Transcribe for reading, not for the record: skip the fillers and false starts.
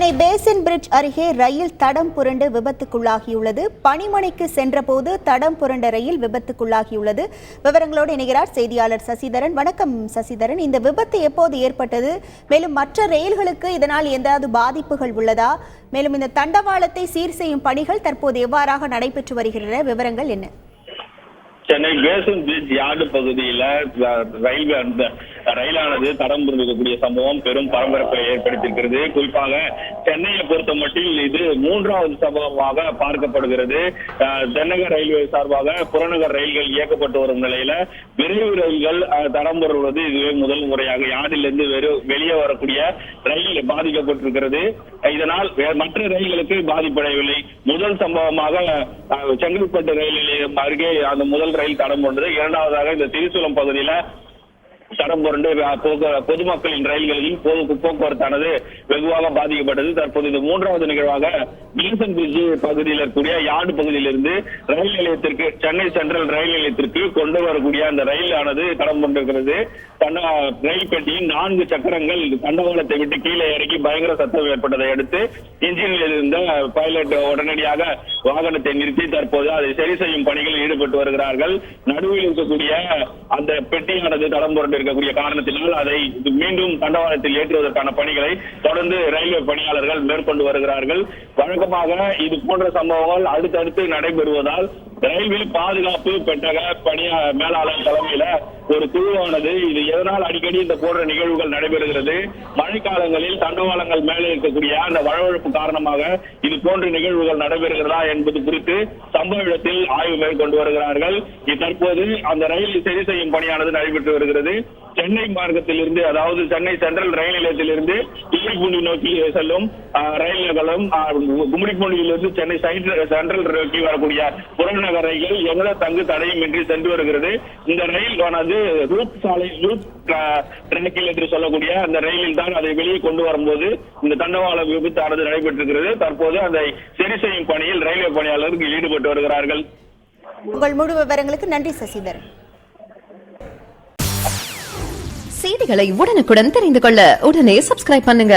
Chennai basin bridge அருகே ரயில் தடம் புரண்டு விபத்துக்குள்ளாகியுள்ளது. பணிமனைக்கு சென்றபோது தடம் புரண்ட ரயில் விபத்துக்குள்ளாகியுள்ளது. விவரங்களோடு இணைகிறார் செய்தியாளர் சசிதரன். வணக்கம் சசிதரன், இந்த விபத்து எப்போது ஏற்பட்டது? மேலும் மற்ற ரயில்களுக்கு இதனால் எந்தாவது பாதிப்புகள் உள்ளதா? மேலும் இந்த தண்டவாளத்தை சீர் செய்யும் பணிகள் தற்போது எவ்வாறாக நடைபெற்று வருகின்றன? விவரங்கள் என்ன? சென்னை பேசின் பிரிட்ஜ் யார்டு பகுதியில ரயிலானது தடம் புரண்டக்கூடிய சம்பவம் பெரும் பரபரப்பை ஏற்படுத்தியிருக்கிறது. குறிப்பாக சென்னையை பொறுத்த மட்டில் இது மூன்றாவது சம்பவமாக பார்க்கப்படுகிறது. தென்னக ரயில்வே சார்பாக புறநகர் ரயில்கள் இயக்கப்பட்டு வரும் நிலையில விரைவு ரயில்கள் தடம் புரள்வது இதுவே முதல் முறையாக யார்டிலிருந்து வெளியே வரக்கூடிய ரயில் பாதிக்கப்பட்டிருக்கிறது. இதனால் மற்ற ரயில்களுக்கு பாதிப்படையவில்லை. முதல் சம்பவமாக செங்கல்பட்டு ரயில் நிலையம் அருகே அந்த முதல் ரயில் தடம் புரண்டது. இரண்டாவதாக இந்த திரிசூலம் பகுதியில தடம் புரண்டு பொதுமக்களின் ரயில்களில் போக்குவரத்தானது வெகுவாக பாதிக்கப்பட்டது. தற்போது இந்த மூன்றாவது நிகழ்வாக பேசின் பிரிட்ஜ் பகுதியில் இருக்கக்கூடிய யார்டு பகுதியிலிருந்து ரயில் நிலையத்திற்கு, சென்னை சென்ட்ரல் ரயில் நிலையத்திற்கு கொண்டு வரக்கூடிய அந்த ரயில் ஆனது தடம் புரண்டிருக்கிறது. ரயில் பெட்டியின் 4 சக்கரங்கள் தண்டவாளத்தை விட்டு கீழே இறக்கி பயங்கர சத்தம் ஏற்பட்டதை அடுத்து இன்ஜினில் இருந்த பைலட் உடனடியாக வாகனத்தை நிறுத்தி தற்போது அதை சரி செய்யும் பணிகளில் ஈடுபட்டு வருகிறார்கள். நடுவில் இருக்கக்கூடிய அந்த பெட்டியானது தடம் புரண்டு இருக்கக்கூடிய காரணத்தினால் அதை மீண்டும் தண்டவாளத்தில் ஏற்றுவதற்கான பணிகளை தொடர்ந்து ரயில்வே பணியாளர்கள் மேற்கொண்டு வருகிறார்கள். வழக்கமாக இது போன்ற சம்பவங்கள் அடுத்தடுத்து நடைபெறுவதால் ரயில்வே பாதுகாப்பு பெட்டக மேலாளர் தலைமையில ஒரு குழுவானது இது எதனால் அடிக்கடி இந்த போன்ற நிகழ்வுகள் நடைபெறுகிறது, மழைக்காலங்களில் தண்டவாளங்கள் மேலே இருக்கக்கூடிய அந்த வழவழப்பு காரணமாக இது போன்ற நிகழ்வுகள் நடைபெறுகிறதா என்பது குறித்து சம்பவ இடத்தில் ஆய்வு மேற்கொண்டு வருகிறார்கள். தற்போது அந்த ரயில் சரி செய்யும் பணியானது நடைபெற்று வருகிறது. சென்னை மார்க்கத்திலிருந்து, அதாவது சென்னை சென்ட்ரல் ரயில் நிலையத்திலிருந்து கும்மிடிப்பூண்டி நோக்கி செல்லும் ரயில்களும் கும்மிடிப்பூண்டியிலிருந்து சென்னை சென்ட்ரல் நோக்கி வரக்கூடிய புறநகர் ரயில்கள் எந்த தங்கு தடையும் இன்றி சென்று வருகிறது. இந்த ரயில் ஆனது ரூட் ட்ராக்கில் என்று சொல்லக்கூடிய அந்த ரயிலில் தான் அதை வெளியே கொண்டு வரும்போது இந்த தண்டவாள விபத்தானது நடைபெற்றிருக்கிறது. தற்போது அதை சரி செய்யும் பணியில் ரயில்வே பணியாளர்கள் ஈடுபட்டு வருகிறார்கள். உங்கள் முழு விவரங்களுக்கு நன்றி சசிதரன். செய்திகளை உடனுக்குடன் தெரிந்து கொள்ள உடனே சப்ஸ்கிரைப் பண்ணுங்க.